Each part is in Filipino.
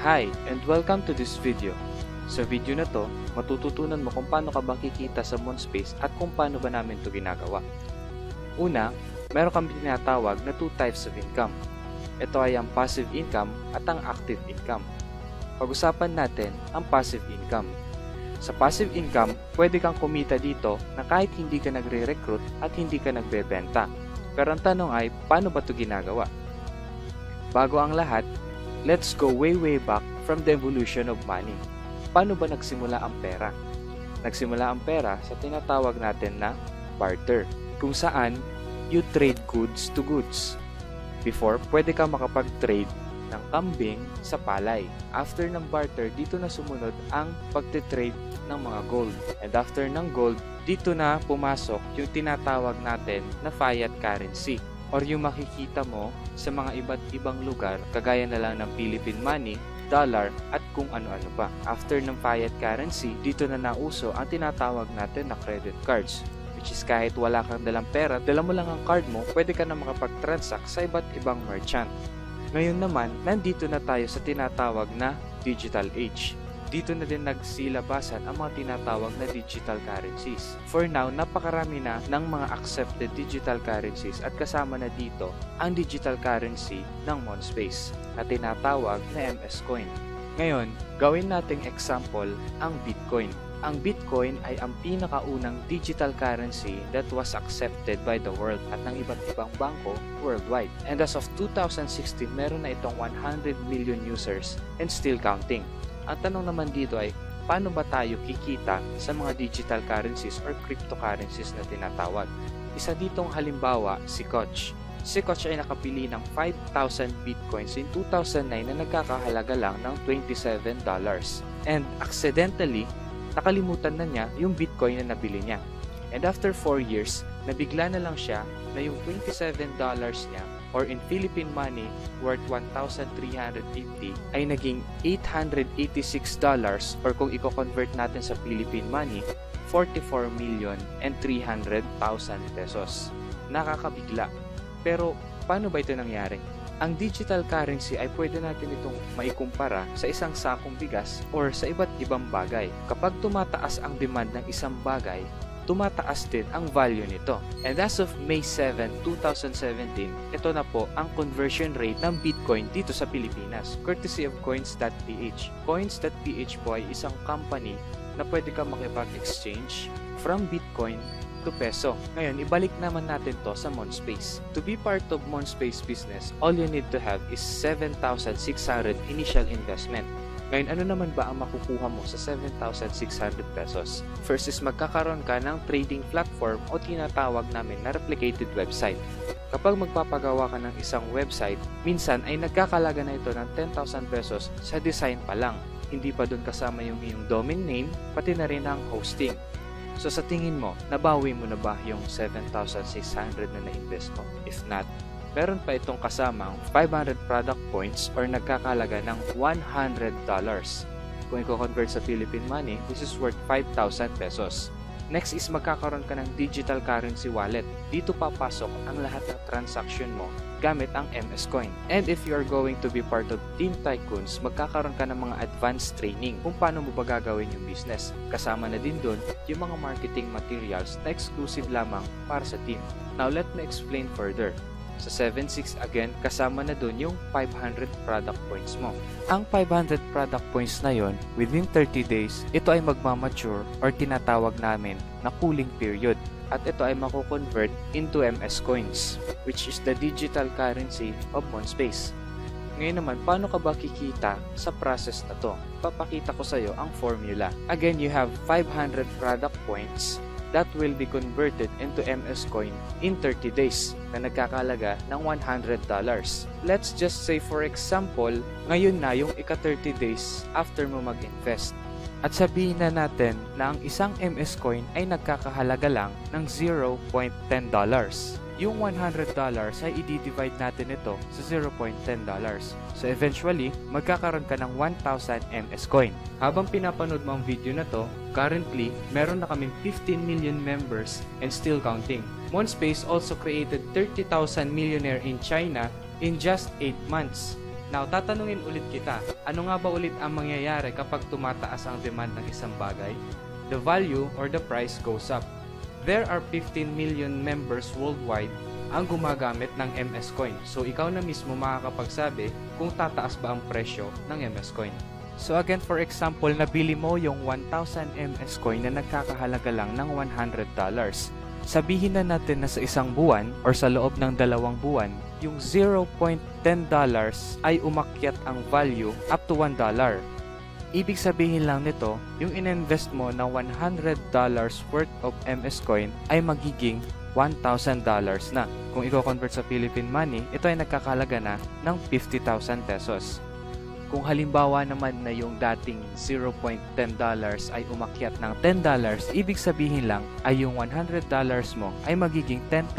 Hi and welcome to this video. Sa video na to, matututunan mo kung paano ka ba kikita sa Monspace at kung paano ba namin to ginagawa. Una, meron kami tinatawag na two types of income. Ito ay ang passive income at ang active income. Pag-usapan natin ang passive income. Sa passive income, pwede kang kumita dito na kahit hindi ka nagre-recruit at hindi ka nagbebenta. Pero ang tanong ay, paano ba ito ginagawa? Bago ang lahat, let's go way back from the evolution of money. Paano ba nagsimula ang pera? Nagsimula ang pera sa tinatawag natin na barter, kung saan you trade goods to goods. Before, pwede ka makapag-trade ng kambing sa palay. After ng barter, dito na sumunod ang pagtitrade ng mga gold. And after ng gold, dito na pumasok yung tinatawag natin na fiat currency, or yung makikita mo sa mga iba't ibang lugar kagaya na lang ng Philippine money, dollar, at kung ano-ano pa. After ng fiat currency, dito na nauso ang tinatawag natin na credit cards, which is kahit wala kang dalang pera, dala mo lang ang card mo, pwede ka na makapag-transact sa iba't ibang merchant. Ngayon naman, nandito na tayo sa tinatawag na digital age. Dito na din nagsilabasan ang mga tinatawag na digital currencies. For now, napakarami na ng mga accepted digital currencies at kasama na dito ang digital currency ng Monspace na tinatawag na MS Coin. Ngayon, gawin nating example ang Bitcoin. Ang Bitcoin ay ang pinakaunang digital currency that was accepted by the world at ng iba't ibang bangko worldwide. And as of 2016, meron na itong 100 million users and still counting. Ang tanong naman dito ay, paano ba tayo kikita sa mga digital currencies or cryptocurrencies na tinatawag? Isa ditong halimbawa, si Koch. Si Koch ay nakapili ng 5,000 Bitcoins in 2009 na nagkakahalaga lang ng $27. And accidentally, nakalimutan na niya yung Bitcoin na nabili niya. And after 4 years, nabigla na lang siya na yung $27 niya, or in Philippine money worth 1,350, ay naging $886, or kung i-convert natin sa Philippine money, 44,300,000 pesos. Nakakabigla. Pero paano ba ito nangyari? Ang digital currency ay pwede natin itong maikumpara sa isang sakong bigas or sa iba't ibang bagay. Kapag tumataas ang demand ng isang bagay, tumataas din ang value nito. And as of May 7, 2017, ito na po ang conversion rate ng Bitcoin dito sa Pilipinas, courtesy of Coins.ph. Coins.ph po ay isang company na pwede ka makipag-exchange from Bitcoin to peso. Ngayon, ibalik naman natin to sa Monspace. To be part of Monspace business, all you need to have is 7,600 initial investment. Ngayon, ano naman ba ang makukuha mo sa 7,600 pesos? First is magkakaroon ka ng trading platform o tinatawag namin na replicated website. Kapag magpapagawa ka ng isang website, minsan ay nagkakalaga na ito ng 10,000 pesos sa design pa lang. Hindi pa doon kasama yung iyong domain name, pati na rin ang hosting. So sa tingin mo, nabawi mo na ba yung 7,600 na na-invest mo? If not, meron pa itong kasamang 500 product points or nagkakalaga ng $100. Kung i-convert sa Philippine money, this is worth 5,000 pesos. Next is magkakaroon ka ng digital currency wallet. Dito papasok ang lahat ng transaction mo gamit ang MS Coin. And if you are going to be part of Team Tycoons, magkakaroon ka ng mga advanced training kung paano mo ba gagawin yung business. Kasama na din doon yung mga marketing materials na exclusive lamang para sa team. Now let me explain further. Sa 7.6 again, kasama na dun yung 500 product points mo. Ang 500 product points na yon, within 30 days, ito ay magmamature or tinatawag namin na cooling period. At ito ay mako-convert into MS Coins, which is the digital currency of Monspace. Ngayon naman, paano ka ba kikita sa process na to? Papakita ko sa iyo ang formula. Again, you have 500 product points that will be converted into MS Coin in 30 days na nagkakalaga ng $100. Let's just say for example, ngayon na yung ika-30 days after mo mag-invest. At sabihin na natin na ang isang MS Coin ay nagkakahalaga lang ng $0.10. Yung $100 ay i-divide natin ito sa $0.10. So eventually, magkakaroon ka ng 1,000 MS Coin. Habang pinapanood mo ang video na to, currently, meron na kaming 15 million members and still counting. Monspace also created 30,000 millionaire in China in just 8 months. Now, tatanungin ulit kita, ano nga ba ulit ang mangyayari kapag tumataas ang demand ng isang bagay? The value or the price goes up. There are 15 million members worldwide ang gumagamit ng MS Coin. So, ikaw na mismo makakapagsabi kung tataas ba ang presyo ng MS Coin. So again, for example, nabili mo yung 1,000 MS Coin na nagkakahalaga lang ng $100. Sabihin na natin na sa isang buwan or sa loob ng 2 buwan, yung $0.10 ay umakyat ang value up to $1. Ibig sabihin lang nito, yung ininvest mo na $100 worth of MS Coin ay magiging $1,000 na. Kung i-convert sa Philippine money, ito ay nagkakahalaga na ng 50,000 pesos. Kung halimbawa naman na yung dating $0.10 ay umakyat ng $10, ibig sabihin lang ay yung $100 mo ay magiging $10,000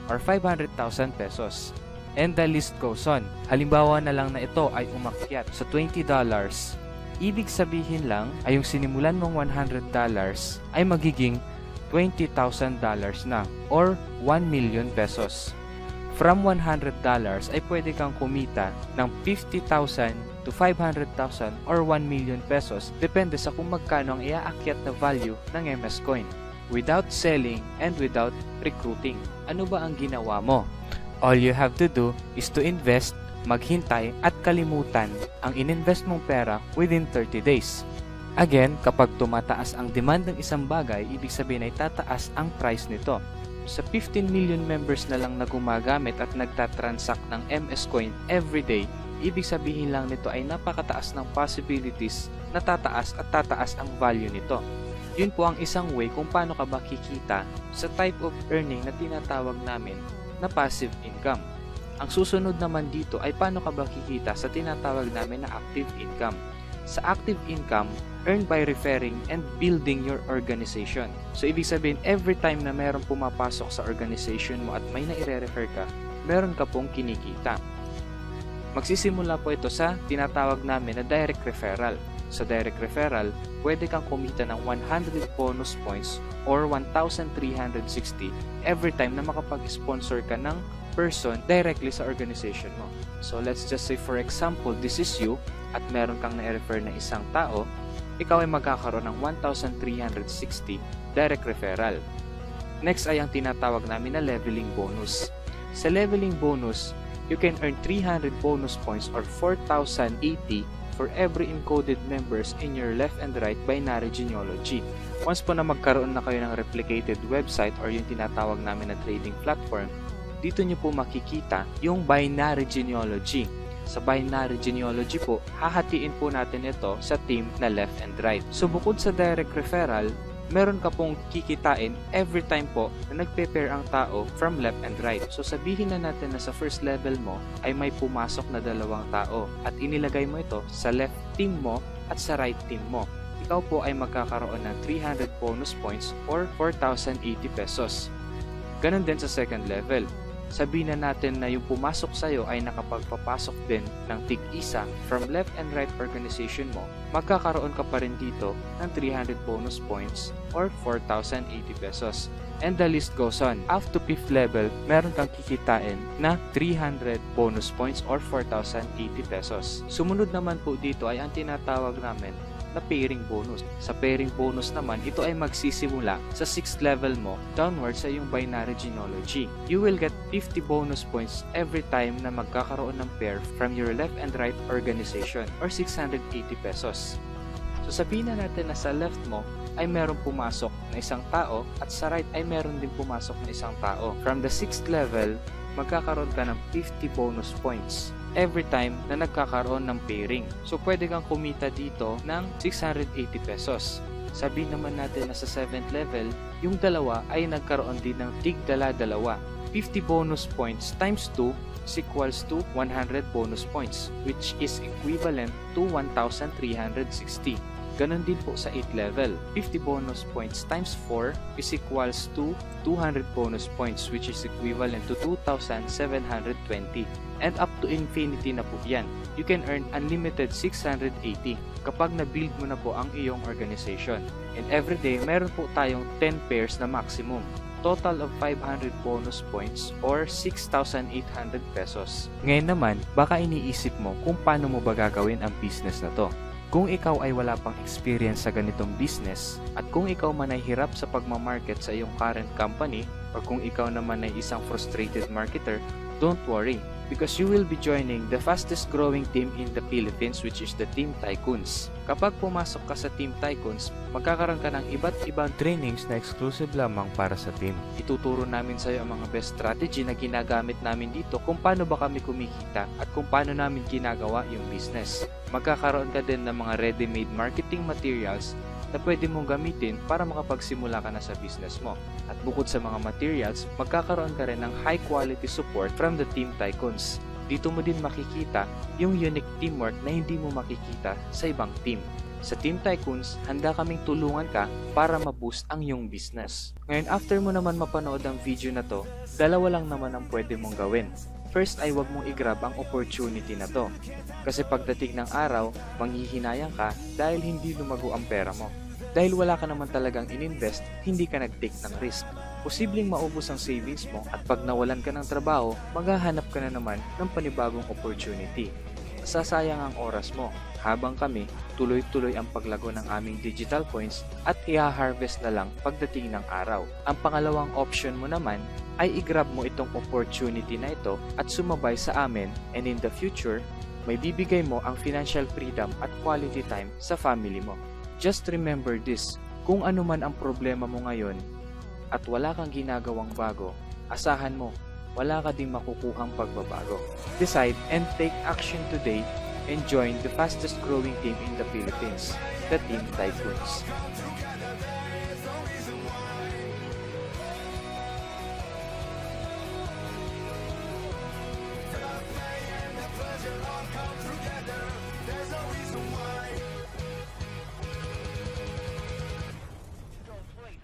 or 500,000 pesos. And the list goes on. Halimbawa na lang na ito ay umakyat sa $20, ibig sabihin lang ay yung sinimulan mong $100 ay magiging $20,000 na or 1 million pesos. From $100 ay pwede kang kumita ng 50,000 to 500,000 or 1 million pesos depende sa kung magkano ang iaakyat na value ng MS Coin without selling and without recruiting. Ano ba ang ginawa mo? All you have to do is to invest, maghintay at kalimutan ang ininvest mong pera within 30 days. Again, kapag tumataas ang demand ng isang bagay, ibig sabihin ay tataas ang price nito. Sa 15 million members na lang na gumagamit at nagtatransact ng MS Coin every day, ibig sabihin lang nito ay napakataas ng possibilities na tataas at tataas ang value nito. Yun po ang isang way kung paano ka ba kikita sa type of earning na tinatawag namin na passive income. Ang susunod naman dito ay paano ka ba kikita sa tinatawag namin na active income. Sa active income, earn by referring and building your organization. So, ibig sabihin, every time na meron pumapasok sa organization mo at may na-refer ka, meron ka pong kinikita. Magsisimula po ito sa tinatawag namin na direct referral. Sa direct referral, pwede kang kumita ng 100 bonus points or 1,360 every time na makapag-sponsor ka ng person directly sa organization mo. So, let's just say for example, this is you at meron kang na-refer na isang tao, ikaw ay magkakaroon ng 1,360 direct referral. Next ay ang tinatawag namin na leveling bonus. Sa leveling bonus, you can earn 300 bonus points or 4,080 for every encoded members in your left and right binary genealogy. Once po na magkaroon na kayo ng replicated website or yung tinatawag namin na trading platform, dito nyo po makikita yung binary genealogy. Sa binary genealogy po, hahatiin po natin ito sa team na left and right. So bukod sa direct referral, meron ka pong kikitain every time po na nagpe-pair ang tao from left and right. So sabihin na natin na sa first level mo ay may pumasok na 2 tao at inilagay mo ito sa left team mo at sa right team mo. Ikaw po ay magkakaroon ng 300 bonus points or 4,080 pesos. Ganon din sa second level. Sabihin na natin na yung pumasok sa'yo ay nakapagpapasok din ng tig-isa from left and right organization mo, magkakaroon ka pa rin dito ng 300 bonus points or 4,080 pesos. And the list goes on. Up to 5th level, meron kang kikitain na 300 bonus points or 4,080 pesos. Sumunod naman po dito ay ang tinatawag namin na pairing bonus. Sa pairing bonus naman, ito ay magsisimula sa 6th level mo downward sa iyong binary genealogy. You will get 50 bonus points every time na magkakaroon ng pair from your left and right organization or 680 pesos. So sabihin na natin na sa left mo ay meron pumasok na isang tao at sa right ay meron din pumasok na isang tao. From the 6th level, magkakaroon ka ng 50 bonus points every time na nagkakaroon ng pairing. So, pwede kang kumita dito ng 680 pesos. Sabihin naman natin na sa 7th level, yung dalawa ay nagkaroon din ng tig-dala-dalawa. 50 bonus points times 2 is equals to 100 bonus points, which is equivalent to 1,360. Ganon din po sa 8th level. 50 bonus points times 4 is equals to 200 bonus points, which is equivalent to 2,720. And up to infinity na po yan. You can earn unlimited 680 kapag na-build mo na po ang iyong organization. And every day, meron po tayong 10 pairs na maximum. total of 500 bonus points or 6,800 pesos. Ngayon naman, baka iniisip mo kung paano mo ba gagawin ang business na to. Kung ikaw ay wala pang experience sa ganitong business at kung ikaw man ay hirap sa pagmamarket sa iyong current company or kung ikaw naman ay isang frustrated marketer, don't worry because you will be joining the fastest growing team in the Philippines, which is the Team Tycoons. Kapag pumasok ka sa Team Tycoons, magkakaroon ka ng iba't ibang trainings na exclusive lamang para sa team. Ituturo namin sa iyo ang mga best strategy na ginagamit namin dito kung paano ba kami kumikita at kung paano namin ginagawa yung business. Magkakaroon ka din ng mga ready-made marketing materials na pwede mong gamitin para makapagsimula ka na sa business mo. At bukod sa mga materials, magkakaroon ka rin ng high quality support from the Team Tycoons. Dito mo din makikita yung unique teamwork na hindi mo makikita sa ibang team. Sa Team Tycoons, handa kaming tulungan ka para ma-boost ang iyong business. Ngayon, after mo naman mapanood ang video na to, dalawa lang naman ang pwede mong gawin. First ay wag mong i-grab ang opportunity na to. Kasi pagdating ng araw, manghihinayang ka dahil hindi lumago ang pera mo. Dahil wala ka naman talagang ininvest, hindi ka nag-take ng risk. Posibleng maubos ang savings mo at pag nawalan ka ng trabaho, maghahanap ka na naman ng panibagong opportunity. Sasayang ang oras mo habang kami tuloy-tuloy ang paglago ng aming digital coins at i-harvest na lang pagdating ng araw. Ang pangalawang option mo naman ay i-grab mo itong opportunity na ito at sumabay sa amin, and in the future, may bibigay mo ang financial freedom at quality time sa family mo. Just remember this, kung ano man ang problema mo ngayon at wala kang ginagawang bago, asahan mo, wala ka ding makukuhang pagbabago. Decide and take action today and join the fastest growing team in the Philippines, the Team Tycoons.